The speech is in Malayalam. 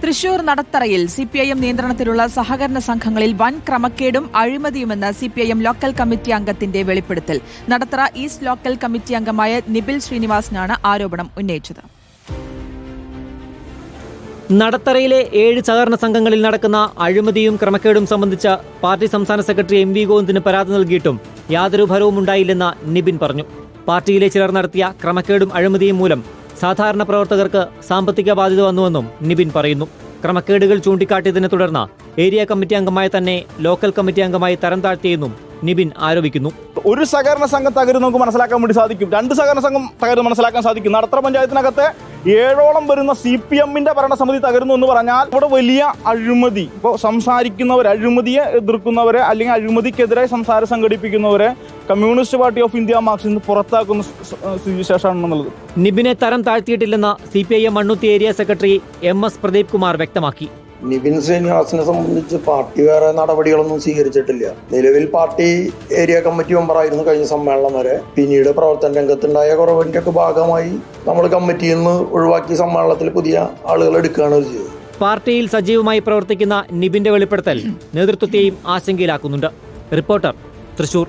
തൃശൂർ നടത്തറയിൽ സിപിഐഎം നിയന്ത്രണത്തിലുള്ള സഹകരണ സംഘങ്ങളിൽ വൻ ക്രമക്കേടും അഴിമതിയുമെന്ന് സിപിഐഎം ലോക്കൽ കമ്മിറ്റി അംഗത്തിന്റെ വെളിപ്പെടുത്തൽ. നടത്തറ ഈസ്റ്റ് ലോക്കൽ കമ്മിറ്റി അംഗമായ നിബിൽ ശ്രീനിവാസനാണ് ആരോപണം ഉന്നയിച്ചത്. നടത്തറയിലെ 7 സഹകരണ സംഘങ്ങളിൽ നടക്കുന്ന അഴിമതിയും ക്രമക്കേടും സംബന്ധിച്ച് പാർട്ടി സംസ്ഥാന സെക്രട്ടറി എം വി ഗോവിന്ദിന് പരാതി നൽകിയിട്ടും യാതൊരു ഫലവും ഉണ്ടായില്ലെന്ന് നിബിൻ പറഞ്ഞു. പാർട്ടിയിലെ ചിലർ നടത്തിയ ക്രമക്കേടും അഴിമതിയും മൂലം സാധാരണ പ്രവർത്തകർക്ക് സാമ്പത്തിക ബാധ്യത വന്നുവെന്നും നിബിൻ പറയുന്നു. ക്രമക്കേടുകൾ ചൂണ്ടിക്കാട്ടിയതിനെ തുടർന്ന് ഏരിയ കമ്മിറ്റി അംഗമായ തന്നെ ലോക്കൽ കമ്മിറ്റി അംഗമായി തരം താഴ്ത്തിയെന്നും നിബിൻ ആരോപിക്കുന്നു. ഒരു സഹകരണ സംഘം തകരുന്ന നമുക്ക് മനസ്സിലാക്കാൻ വേണ്ടി സാധിക്കും, 2 സഹകരണ സംഘം തകരുന്ന മനസ്സിലാക്കാൻ സാധിക്കും. നടത്തറ പഞ്ചായത്തിനകത്ത് 7ഓളം വരുന്ന CPM-ന്റെ ഭരണസമിതി തകരുന്നു എന്ന് പറഞ്ഞാൽ ഇവിടെ വലിയ അഴിമതി, ഇപ്പോൾ സംസാരിക്കുന്നവരെ, അഴിമതിയെ എതിർക്കുന്നവരെ അല്ലെങ്കിൽ അഴിമതിക്കെതിരെ സംസാരം സംഘടിപ്പിക്കുന്നവരെ കമ്മ്യൂണിസ്റ്റ് പാർട്ടി ഓഫ് ഇന്ത്യ മാർക്സിൽ നിന്ന് പുറത്താക്കുന്ന സ്ഥിതിവിശേഷമാണെന്നുള്ളത്. നിബിനെ തരം താഴ്ത്തിയിട്ടില്ലെന്ന് CPIM Mannuthy area secretary MS Pradeep Kumar വ്യക്തമാക്കി. നിബിൻ ശ്രീനിവാസനെ സംബന്ധിച്ച് പാർട്ടി വേറെ നടപടികളൊന്നും സ്വീകരിച്ചിട്ടില്ല. നിലവിൽ പാർട്ടി ഏരിയ കമ്മിറ്റി മെമ്പറായിരുന്നു കഴിഞ്ഞ സമ്മേളനം വരെ. പിന്നീട് പ്രവർത്തന രംഗത്തുണ്ടായ കുറവിന്റെ ഒക്കെ ഭാഗമായി നമ്മൾ കമ്മിറ്റിയിൽ നിന്ന് ഒഴിവാക്കി സമ്മേളനത്തിൽ പുതിയ ആളുകൾ എടുക്കുകയാണ് ചെയ്തത്. പാർട്ടിയിൽ സജീവമായി പ്രവർത്തിക്കുന്ന നിബിന്റെ വെളിപ്പെടുത്തൽ നേതൃത്വത്തെയും ആശങ്കയിലാക്കുന്നുണ്ട്. റിപ്പോർട്ടർ, തൃശൂർ.